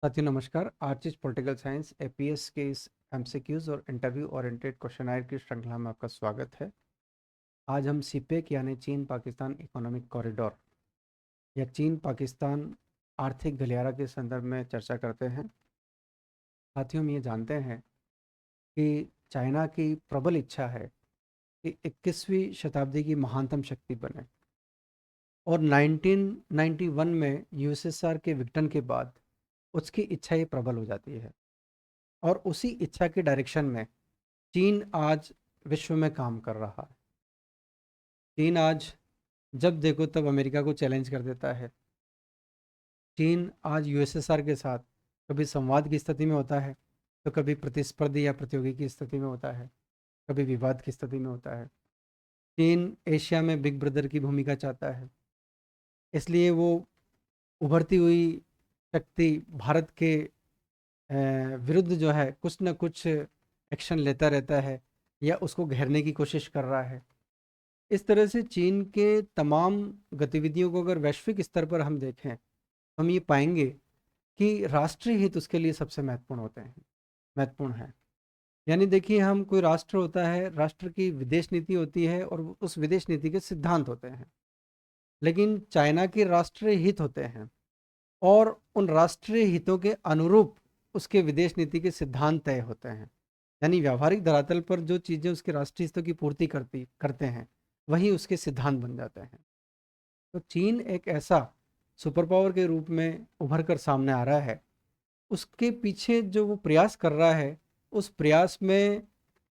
साथियों नमस्कार। Arches political science APS के इस एमसीक्यूज और इंटरव्यू ओरिएंटेड क्वेश्चनायर की श्रृंखला में आपका स्वागत है। आज हम सीपेक यानी चीन पाकिस्तान इकोनॉमिक कॉरिडोर या चीन पाकिस्तान आर्थिक गलियारा के संदर्भ में चर्चा करते हैं। साथियों, हम ये जानते हैं कि चाइना की प्रबल इच्छा है कि 21वीं शताब्दी की महानतम शक्ति बने और 1991 में यूएसएसआर के विघटन के बाद उसकी इच्छा ये प्रबल हो जाती है और उसी इच्छा के डायरेक्शन में चीन आज विश्व में काम कर रहा है। चीन आज जब देखो तब अमेरिका को चैलेंज कर देता है। चीन आज यूएसएसआर के साथ कभी संवाद की स्थिति में होता है, तो कभी प्रतिस्पर्धी या प्रतियोगी की स्थिति में होता है, कभी विवाद की स्थिति में होता है। चीन एशिया में बिग ब्रदर की भूमिका चाहता है, इसलिए वो उभरती हुई शक्ति भारत के विरुद्ध जो है कुछ न कुछ एक्शन लेता रहता है या उसको घेरने की कोशिश कर रहा है। इस तरह से चीन के तमाम गतिविधियों को अगर वैश्विक स्तर पर हम देखें, हम ये पाएंगे कि राष्ट्रीय हित उसके लिए सबसे महत्वपूर्ण है। यानी देखिए, हम कोई राष्ट्र होता है, राष्ट्र की विदेश नीति होती है और उस विदेश नीति के सिद्धांत होते हैं। लेकिन चाइना के राष्ट्रीय हित होते हैं और उन राष्ट्रीय हितों के अनुरूप उसके विदेश नीति के सिद्धांत तय होते हैं। यानी व्यावहारिक धरातल पर जो चीज़ें उसके राष्ट्रीय हितों की पूर्ति करते हैं, वही उसके सिद्धांत बन जाते हैं। तो चीन एक ऐसा सुपर पावर के रूप में उभर कर सामने आ रहा है। उसके पीछे जो वो प्रयास कर रहा है, उस प्रयास में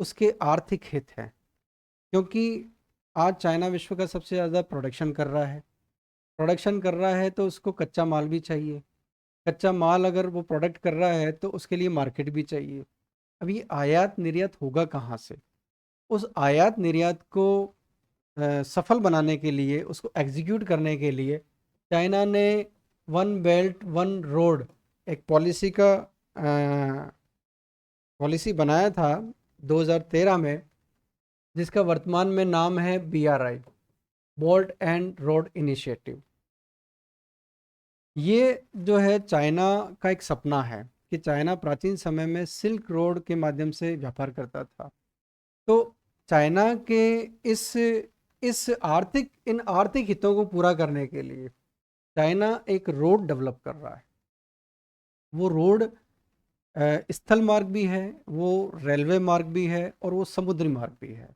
उसके आर्थिक हित हैं, क्योंकि आज चाइना विश्व का सबसे ज़्यादा प्रोडक्शन कर रहा है तो उसको कच्चा माल भी चाहिए। कच्चा माल अगर वो प्रोडक्ट कर रहा है तो उसके लिए मार्केट भी चाहिए। अब ये आयात निर्यात होगा कहाँ से? उस आयात निर्यात को सफल बनाने के लिए, उसको एग्जीक्यूट करने के लिए चाइना ने वन बेल्ट वन रोड एक पॉलिसी बनाया था 2013 में, जिसका वर्तमान में नाम है BRI, bolt and road initiative. ये जो है चाइना का एक सपना है कि चाइना प्राचीन समय में सिल्क रोड के माध्यम से व्यापार करता था। तो चाइना के इस इन आर्थिक हितों को पूरा करने के लिए चाइना एक रोड डेवलप कर रहा है। वो रोड स्थल मार्ग भी है, वो रेलवे मार्ग भी है और वो समुद्री मार्ग भी है।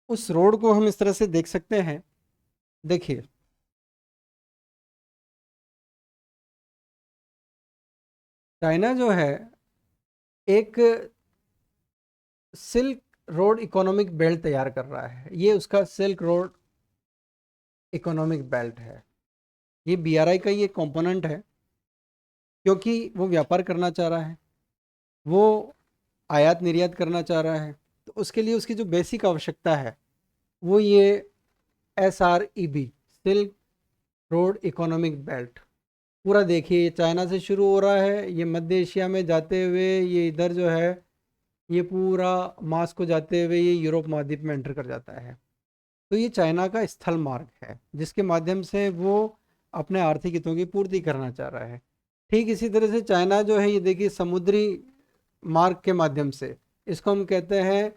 उस रोड को हम इस तरह से देख सकते हैं। देखिए, चाइना जो है एक सिल्क रोड इकोनॉमिक बेल्ट तैयार कर रहा है। ये उसका सिल्क रोड इकोनॉमिक बेल्ट है। ये BRI का ये कंपोनेंट है, क्योंकि वो व्यापार करना चाह रहा है, वो आयात निर्यात करना चाह रहा है। तो उसके लिए उसकी जो बेसिक आवश्यकता है वो ये SREB, silk road economic belt. पूरा देखिए, ये चाइना से शुरू हो रहा है, ये मध्य एशिया में जाते हुए ये इधर जो है ये पूरा मार्स को जाते हुए ये यूरोप महाद्वीप में एंटर कर जाता है। तो ये चाइना का स्थल मार्ग है जिसके माध्यम से वो अपने आर्थिक हितों की पूर्ति करना चाह रहा है। ठीक इसी तरह से चाइना जो है, ये देखिए, समुद्री मार्ग के माध्यम से, इसको हम कहते हैं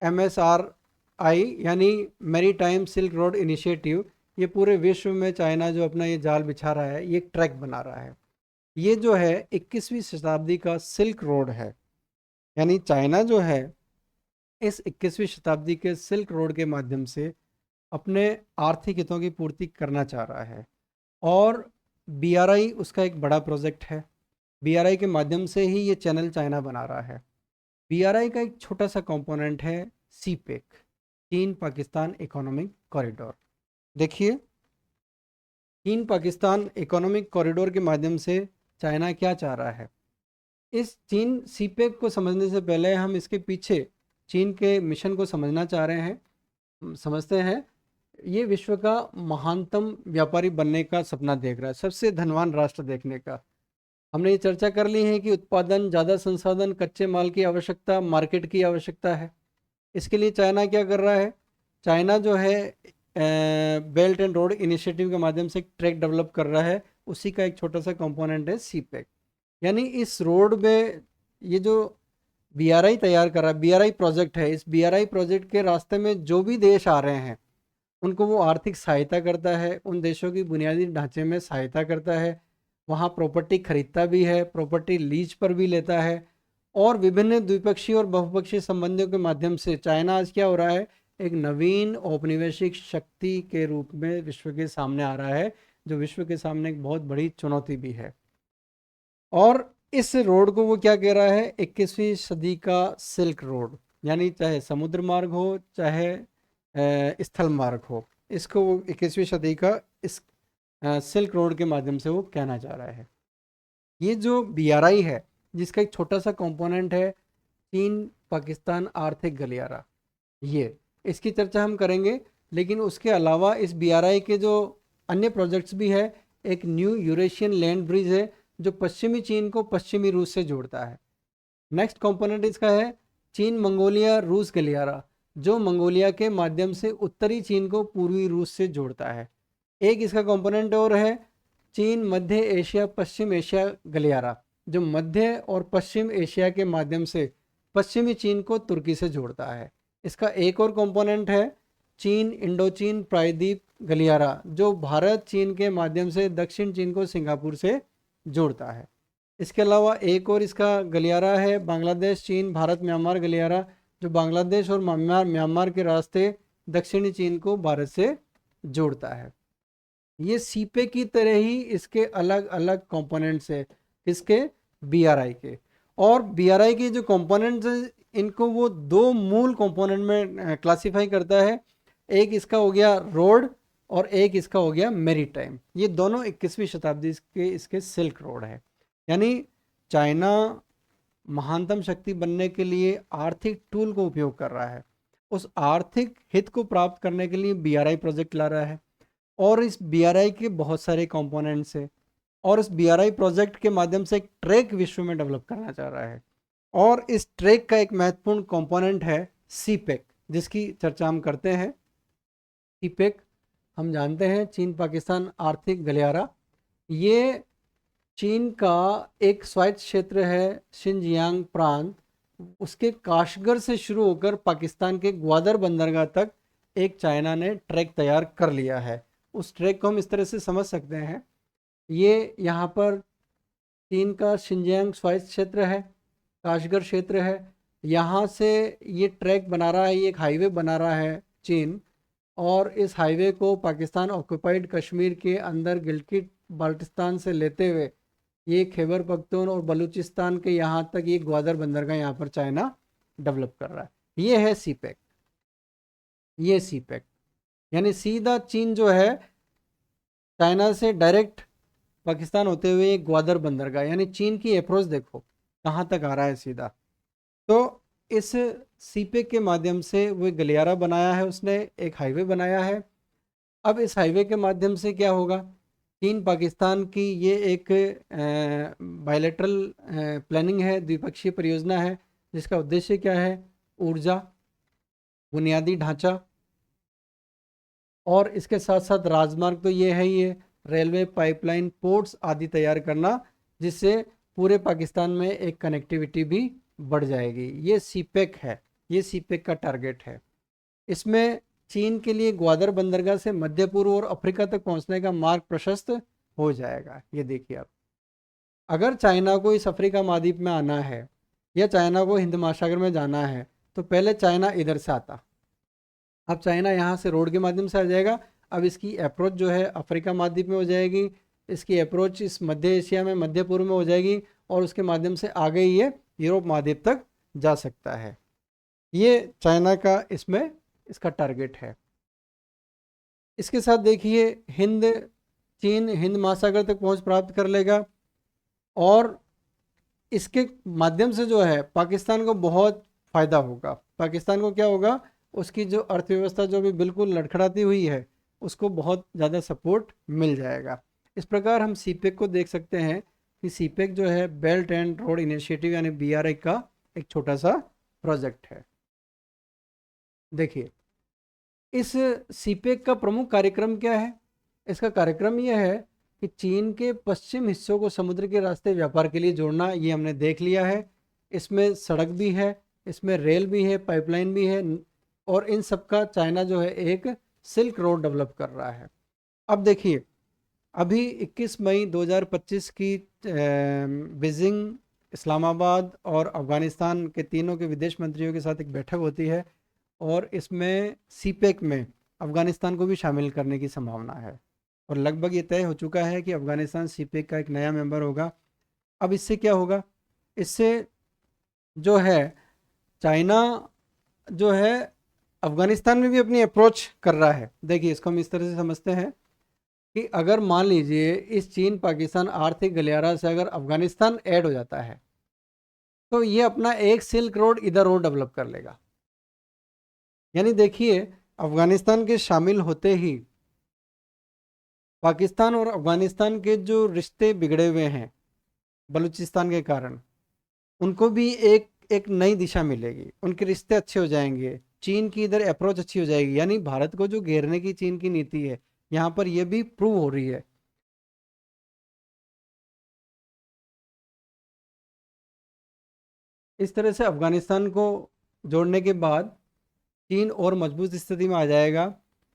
MSRI यानी maritime silk road initiative. ये पूरे विश्व में चाइना जो अपना ये जाल बिछा रहा है, ये एक ट्रैक बना रहा है। ये जो है 21वीं शताब्दी का सिल्क रोड है। यानी चाइना जो है इस 21वीं शताब्दी के सिल्क रोड के माध्यम से अपने आर्थिक हितों की पूर्ति करना चाह रहा है और BRI उसका एक बड़ा प्रोजेक्ट है। BRI के माध्यम से ही ये चैनल चाइना बना रहा है। BRI का एक छोटा सा कंपोनेंट है CPEC, चीन पाकिस्तान इकोनॉमिक कॉरिडोर। देखिए, चीन पाकिस्तान इकोनॉमिक कॉरिडोर के माध्यम से चाइना क्या चाह रहा है। इस चीन CPEC को समझने से पहले हम इसके पीछे चीन के मिशन को समझना चाह रहे हैं, समझते हैं। ये विश्व का महानतम व्यापारी बनने का सपना देख रहा है, सबसे धनवान राष्ट्र देखने का। हमने ये चर्चा कर ली है कि उत्पादन, ज़्यादा संसाधन, कच्चे माल की आवश्यकता, मार्केट की आवश्यकता है। इसके लिए चाइना क्या कर रहा है? चाइना जो है बेल्ट एंड रोड इनिशिएटिव के माध्यम से एक ट्रैक डेवलप कर रहा है। उसी का एक छोटा सा कंपोनेंट है CPEC। यानी इस रोड में ये जो बीआरआई तैयार कर रहा है, बीआरआई प्रोजेक्ट है, इस बीआरआई प्रोजेक्ट के रास्ते में जो भी देश आ रहे हैं उनको वो आर्थिक सहायता करता है, उन देशों की बुनियादी ढांचे में सहायता करता है, वहाँ प्रॉपर्टी खरीदता भी है, प्रॉपर्टी लीज पर भी लेता है, और विभिन्न द्विपक्षीय और बहुपक्षीय संबंधों के माध्यम से चाइना आज क्या हो रहा है, एक नवीन औपनिवेशिक शक्ति के रूप में विश्व के सामने आ रहा है, जो विश्व के सामने एक बहुत बड़ी चुनौती भी है। और इस रोड को वो क्या कह रहा है, 21वीं सदी का सिल्क रोड, यानी चाहे समुद्र मार्ग हो चाहे स्थल मार्ग हो, इसको वो 21वीं सदी का इस सिल्क रोड के माध्यम से वो कहना चाह रहा है। ये जो बीआरआई है, जिसका एक छोटा सा कंपोनेंट है चीन पाकिस्तान आर्थिक गलियारा, ये इसकी चर्चा हम करेंगे। लेकिन उसके अलावा इस बीआरआई के जो अन्य प्रोजेक्ट्स भी है, एक न्यू यूरेशियन लैंड ब्रिज है जो पश्चिमी चीन को पश्चिमी रूस से जोड़ता है। नेक्स्ट कंपोनेंट इसका है चीन मंगोलिया रूस गलियारा, जो मंगोलिया के माध्यम से उत्तरी चीन को पूर्वी रूस से जोड़ता है। एक इसका कंपोनेंट और है चीन मध्य एशिया पश्चिम एशिया गलियारा, जो मध्य और पश्चिम एशिया के माध्यम से पश्चिमी चीन को तुर्की से जोड़ता है। इसका एक और कंपोनेंट है चीन इंडोचीन प्रायद्वीप गलियारा, जो भारत चीन के माध्यम से दक्षिण चीन को सिंगापुर से जोड़ता है। इसके अलावा एक और इसका गलियारा है बांग्लादेश चीन भारत म्यांमार गलियारा, जो बांग्लादेश और म्यांमार के रास्ते दक्षिणी चीन को भारत से जोड़ता है। ये सीपे की तरह ही इसके अलग अलग कंपोनेंट्स है, इसके बीआरआई के। और बीआरआई के जो कंपोनेंट्स हैं, इनको वो दो मूल कंपोनेंट में क्लासिफाई करता है। एक इसका हो गया रोड और एक इसका हो गया मैरीटाइम। ये दोनों 21वीं शताब्दी के इसके सिल्क रोड है। यानी चाइना महानतम शक्ति बनने के लिए आर्थिक टूल को उपयोग कर रहा है, उस आर्थिक हित को प्राप्त करने के लिए बीआरआई प्रोजेक्ट ला रहा है, और इस बीआरआई के बहुत सारे कंपोनेंट्स हैं, और इस बीआरआई प्रोजेक्ट के माध्यम से एक ट्रैक विश्व में डेवलप करना चाह रहा है। और इस ट्रैक का एक महत्वपूर्ण कंपोनेंट है सीपेक, जिसकी चर्चा हम करते हैं। सीपेक हम जानते हैं चीन पाकिस्तान आर्थिक गलियारा, ये चीन का एक स्वायत्त क्षेत्र है शिनजियांग प्रांत, उसके काशगर से शुरू होकर पाकिस्तान के ग्वादर बंदरगाह तक एक चाइना ने ट्रैक तैयार कर लिया है। उस ट्रैक को हम इस तरह से समझ सकते हैं, ये यहाँ पर चीन का शिनजियांग स्वायत्त क्षेत्र है, काशगर क्षेत्र है, यहाँ से ये ट्रैक बना रहा है, ये एक हाईवे बना रहा है चीन, और इस हाईवे को पाकिस्तान ऑक्युपाइड कश्मीर के अंदर गिलगित बाल्टिस्तान से लेते हुए ये खैबर पख्तून और बलूचिस्तान के यहाँ तक ये ग्वादर बंदरगाह यहाँ पर चाइना डेवलप कर रहा है। ये है सीपेक, ये सीपेक, यानी सीधा चीन जो है चाइना से डायरेक्ट पाकिस्तान होते हुए ग्वादर बंदरगाह, यानी चीन की अप्रोच देखो कहाँ तक आ रहा है सीधा। तो इस सीपेक के माध्यम से वो गलियारा बनाया है, उसने एक हाईवे बनाया है। अब इस हाईवे के माध्यम से क्या होगा, चीन पाकिस्तान की ये एक बायलैटरल प्लानिंग है, द्विपक्षीय परियोजना है, जिसका उद्देश्य क्या है, ऊर्जा, बुनियादी ढांचा, और इसके साथ साथ राजमार्ग तो ये है, ये रेलवे पाइपलाइन पोर्ट्स आदि तैयार करना, जिससे पूरे पाकिस्तान में एक कनेक्टिविटी भी बढ़ जाएगी। ये सीपेक है, ये सीपेक का टारगेट है। इसमें चीन के लिए ग्वादर बंदरगाह से मध्य पूर्व और अफ्रीका तक पहुंचने का मार्ग प्रशस्त हो जाएगा। ये देखिए आप, अगर चाइना को इस अफ्रीका महाद्वीप में आना है या चाइना को हिंद महासागर में जाना है, तो पहले चाइना इधर से आता, अब चाइना यहाँ से रोड के माध्यम से आ जाएगा। अब इसकी अप्रोच जो है अफ्रीका महाद्वीप में हो जाएगी, इसकी अप्रोच इस मध्य एशिया में मध्य पूर्व में हो जाएगी, और उसके माध्यम से आगे ये यूरोप महाद्वीप तक जा सकता है। ये चाइना का इसमें इसका टारगेट है। इसके साथ देखिए चीन हिंद महासागर तक पहुंच प्राप्त कर लेगा, और इसके माध्यम से जो है पाकिस्तान को बहुत फ़ायदा होगा। पाकिस्तान को क्या होगा, उसकी जो अर्थव्यवस्था जो भी बिल्कुल लड़खड़ाती हुई है, उसको बहुत ज़्यादा सपोर्ट मिल जाएगा। इस प्रकार हम सीपेक को देख सकते हैं कि सीपेक जो है बेल्ट एंड रोड इनिशिएटिव यानी बीआरआई का एक छोटा सा प्रोजेक्ट है। देखिए इस सीपेक का प्रमुख कार्यक्रम क्या है, इसका कार्यक्रम यह है कि चीन के पश्चिम हिस्सों को समुद्र के रास्ते व्यापार के लिए जोड़ना, ये हमने देख लिया है। इसमें सड़क भी है, इसमें रेल भी है, पाइपलाइन भी है, और इन सब का चाइना जो है एक सिल्क रोड डेवलप कर रहा है। अब देखिए, अभी 21 मई 2025 की बीजिंग, इस्लामाबाद और अफगानिस्तान के तीनों के विदेश मंत्रियों के साथ एक बैठक होती है, और इसमें सीपेक में अफगानिस्तान को भी शामिल करने की संभावना है, और लगभग ये तय हो चुका है कि अफगानिस्तान सीपेक का एक नया मेंबर होगा। अब इससे क्या होगा? इससे जो है चाइना जो है अफगानिस्तान में भी अपनी अप्रोच कर रहा है। देखिए, इसको हम इस तरह से समझते हैं कि अगर मान लीजिए इस चीन पाकिस्तान आर्थिक गलियारा से अगर अफगानिस्तान ऐड हो जाता है, तो ये अपना एक सिल्क रोड इधर और डेवलप कर लेगा। यानी देखिए, अफगानिस्तान के शामिल होते ही पाकिस्तान और अफगानिस्तान के जो रिश्ते बिगड़े हुए हैं बलूचिस्तान के कारण, उनको भी एक एक नई दिशा मिलेगी, उनके रिश्ते अच्छे हो जाएंगे, चीन की इधर अप्रोच अच्छी हो जाएगी। यानी भारत को जो घेरने की चीन की नीति है, यहाँ पर यह भी प्रूव हो रही है। इस तरह से अफगानिस्तान को जोड़ने के बाद चीन और मजबूत स्थिति में आ जाएगा,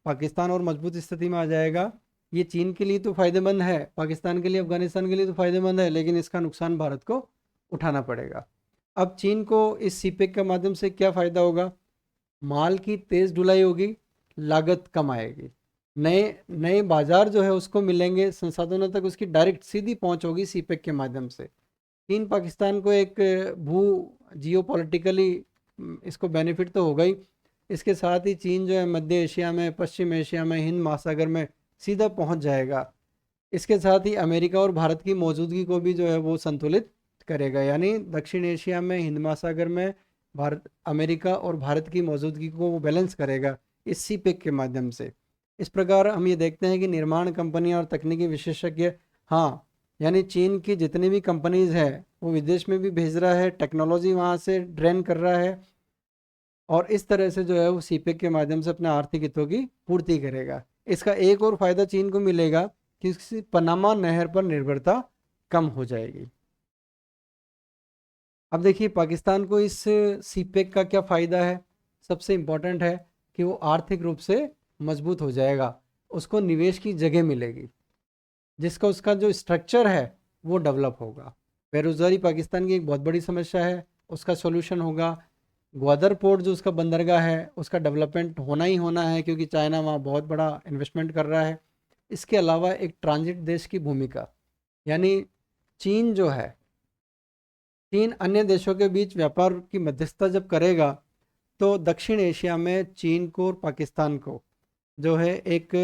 पाकिस्तान और मजबूत स्थिति में आ जाएगा। ये चीन के लिए तो फायदेमंद है, पाकिस्तान के लिए, अफगानिस्तान के लिए तो फायदेमंद है, लेकिन इसका नुकसान भारत को उठाना पड़ेगा। अब चीन को इस सीपेक के माध्यम से क्या फ़ायदा होगा? माल की तेज़ ढुलाई होगी, लागत कम आएगी, नए नए बाजार जो है उसको मिलेंगे, संसाधनों तक उसकी डायरेक्ट सीधी पहुंच होगी सीपेक के माध्यम से। चीन पाकिस्तान को एक भू जियो पॉलिटिकली इसको बेनिफिट तो होगा ही, इसके साथ ही चीन जो है मध्य एशिया में, पश्चिम एशिया में, हिंद महासागर में सीधा पहुंच जाएगा। इसके साथ ही अमेरिका और भारत की मौजूदगी को भी जो है वो संतुलित करेगा। यानी दक्षिण एशिया में, हिंद महासागर में भारत, अमेरिका और भारत की मौजूदगी को वो बैलेंस करेगा इस सीपेक के माध्यम से। इस प्रकार हम ये देखते हैं कि निर्माण कंपनियां और तकनीकी विशेषज्ञ, हाँ, यानी चीन की जितनी भी कंपनीज है वो विदेश में भी भेज रहा है, टेक्नोलॉजी वहाँ से ड्रेन कर रहा है, और इस तरह से जो है वो सीपेक के माध्यम से अपने आर्थिक हितों की पूर्ति करेगा। इसका एक और फायदा चीन को मिलेगा कि इसकी पनामा नहर पर निर्भरता कम हो जाएगी। अब देखिए, पाकिस्तान को इस सीपेक का क्या फ़ायदा है? सबसे इम्पोर्टेंट है कि वो आर्थिक रूप से मजबूत हो जाएगा, उसको निवेश की जगह मिलेगी, जिसका उसका जो स्ट्रक्चर है वो डेवलप होगा। बेरोज़गारी पाकिस्तान की एक बहुत बड़ी समस्या है, उसका सोल्यूशन होगा। ग्वादर पोर्ट जो उसका बंदरगाह है उसका डेवलपमेंट होना ही होना है, क्योंकि चाइना वहाँ बहुत बड़ा इन्वेस्टमेंट कर रहा है। इसके अलावा एक ट्रांजिट देश की भूमिका, यानी चीन जो है, चीन अन्य देशों के बीच व्यापार की मध्यस्थता जब करेगा, तो दक्षिण एशिया में चीन को और पाकिस्तान को जो है एक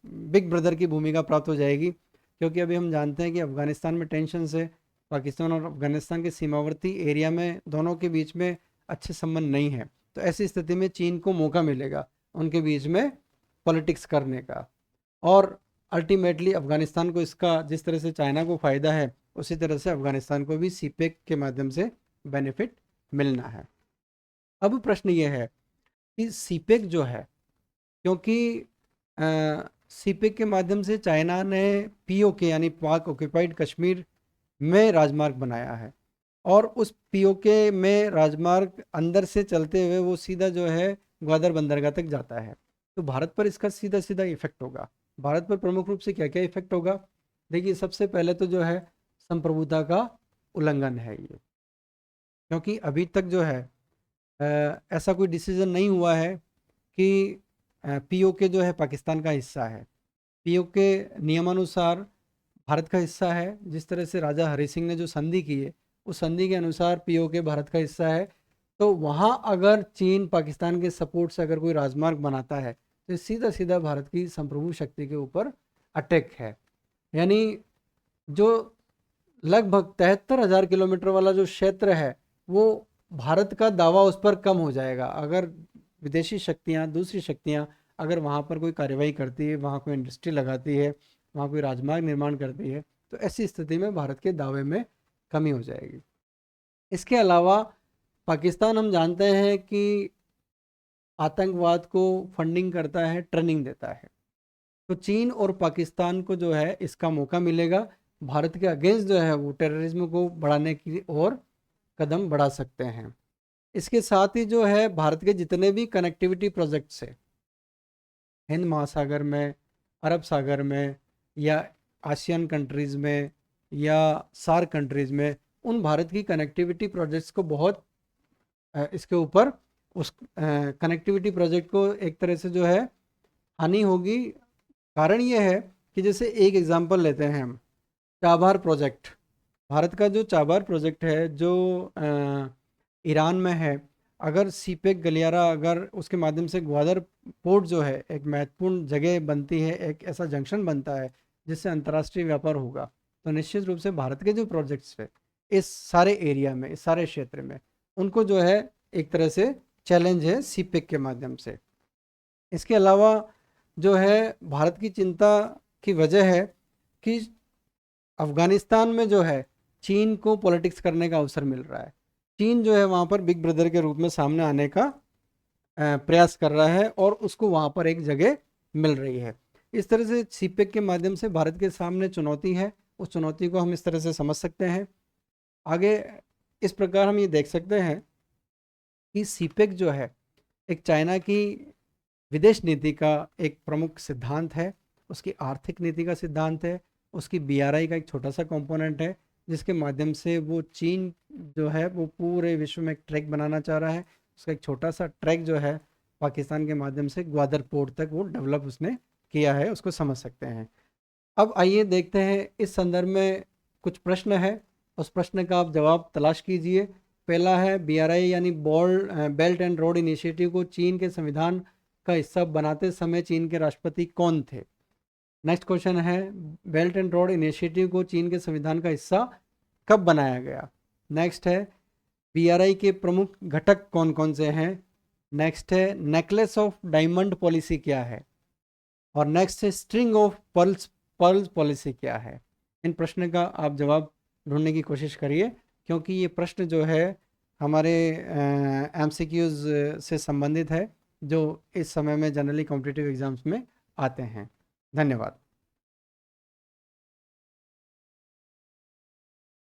बिग ब्रदर की भूमिका प्राप्त हो जाएगी। क्योंकि अभी हम जानते हैं कि अफगानिस्तान में टेंशन से, पाकिस्तान और अफगानिस्तान के सीमावर्ती एरिया में दोनों के बीच में अच्छे संबंध नहीं है, तो ऐसी स्थिति में चीन को मौका मिलेगा उनके बीच में पॉलिटिक्स करने का। और अल्टीमेटली अफगानिस्तान को इसका जिस तरह से चाइना को फ़ायदा है, उसी तरह से अफगानिस्तान को भी सीपेक के माध्यम से बेनिफिट मिलना है। अब प्रश्न ये है कि सीपेक जो है, क्योंकि सीपेक के माध्यम से चाइना ने पीओके यानी पाक ऑक्यूपाइड कश्मीर में राजमार्ग बनाया है, और उस पीओके में राजमार्ग अंदर से चलते हुए वो सीधा जो है ग्वादर बंदरगाह तक जाता है। तो भारत पर इसका सीधा सीधा इफेक्ट होगा। भारत पर प्रमुख रूप से क्या क्या इफेक्ट होगा? देखिए, सबसे पहले तो जो है संप्रभुता का उल्लंघन है ये, क्योंकि अभी तक जो है ऐसा कोई डिसीजन नहीं हुआ है कि पीओके जो है पाकिस्तान का हिस्सा है। पीओके नियमानुसार भारत का हिस्सा है। जिस तरह से राजा हरि सिंह ने जो संधि की है, उस संधि के अनुसार पीओके भारत का हिस्सा है। तो वहाँ अगर चीन पाकिस्तान के सपोर्ट से अगर कोई राजमार्ग बनाता है, तो सीधा सीधा भारत की संप्रभु शक्ति के ऊपर अटैक है। यानी जो लगभग 73,000 किलोमीटर वाला जो क्षेत्र है, वो भारत का दावा उस पर कम हो जाएगा अगर विदेशी शक्तियाँ, दूसरी शक्तियाँ अगर वहाँ पर कोई कार्रवाई करती है, वहाँ कोई इंडस्ट्री लगाती है, वहाँ कोई राजमार्ग निर्माण करती है, तो ऐसी स्थिति में भारत के दावे में कमी हो जाएगी। इसके अलावा पाकिस्तान हम जानते हैं कि आतंकवाद को फंडिंग करता है, ट्रेनिंग देता है। तो चीन और पाकिस्तान को जो है इसका मौका मिलेगा, भारत के अगेंस्ट जो है वो टेररिज्म को बढ़ाने की और कदम बढ़ा सकते हैं। इसके साथ ही जो है भारत के जितने भी कनेक्टिविटी प्रोजेक्ट्स है हिंद महासागर में, अरब सागर में, या आसियान कंट्रीज़ में, या सार्क कंट्रीज़ में, उन भारत की कनेक्टिविटी प्रोजेक्ट्स को बहुत इसके ऊपर उस कनेक्टिविटी प्रोजेक्ट को एक तरह से जो है हानि होगी। कारण ये है कि जैसे एक एग्जांपल लेते हैं हम, चाबार प्रोजेक्ट, भारत का जो चाबार प्रोजेक्ट है जो ईरान में है, अगर सीपेक गलियारा अगर उसके माध्यम से ग्वादर पोर्ट जो है एक महत्वपूर्ण जगह बनती है, एक ऐसा जंक्शन बनता है जिससे अंतर्राष्ट्रीय व्यापार होगा, तो निश्चित रूप से भारत के जो प्रोजेक्ट्स है इस सारे एरिया में, इस सारे क्षेत्र में, उनको जो है एक तरह से चैलेंज है सीपेक के माध्यम से। इसके अलावा जो है भारत की चिंता की वजह है कि अफगानिस्तान में जो है चीन को पॉलिटिक्स करने का अवसर मिल रहा है। चीन जो है वहाँ पर बिग ब्रदर के रूप में सामने आने का प्रयास कर रहा है और उसको वहाँ पर एक जगह मिल रही है। इस तरह से सीपेक के माध्यम से भारत के सामने चुनौती है, उस चुनौती को हम इस तरह से समझ सकते हैं। आगे इस प्रकार हम ये देख सकते हैं कि सीपेक जो है एक चाइना की विदेश नीति का एक प्रमुख सिद्धांत है, उसकी आर्थिक नीति का सिद्धांत है, उसकी बीआरआई का एक छोटा सा कंपोनेंट है, जिसके माध्यम से वो चीन जो है वो पूरे विश्व में एक ट्रैक बनाना चाह रहा है। उसका एक छोटा सा ट्रैक जो है पाकिस्तान के माध्यम से ग्वादर पोर्ट तक वो डेवलप उसने किया है, उसको समझ सकते हैं। अब आइए देखते हैं इस संदर्भ में कुछ प्रश्न है, उस प्रश्न का आप जवाब तलाश कीजिए। पहला है बीआरआई यानी बेल्ट एंड रोड इनिशिएटिव को चीन के संविधान का हिस्सा बनाते समय चीन के राष्ट्रपति कौन थे। नेक्स्ट क्वेश्चन है बेल्ट एंड रोड इनिशिएटिव को चीन के संविधान का हिस्सा कब बनाया गया। नेक्स्ट है बीआरआई के प्रमुख घटक कौन कौन से हैं। नेक्स्ट है नेकलेस ऑफ डायमंड पॉलिसी क्या है, और नेक्स्ट है स्ट्रिंग ऑफ पर्ल्स पॉलिसी क्या है। इन प्रश्न का आप जवाब ढूंढने की कोशिश करिए, क्योंकि ये प्रश्न जो है हमारे एमसीक्यूज से संबंधित है जो इस समय में जनरली कॉम्पिटिटिव एग्जाम्स में आते हैं। धन्यवाद।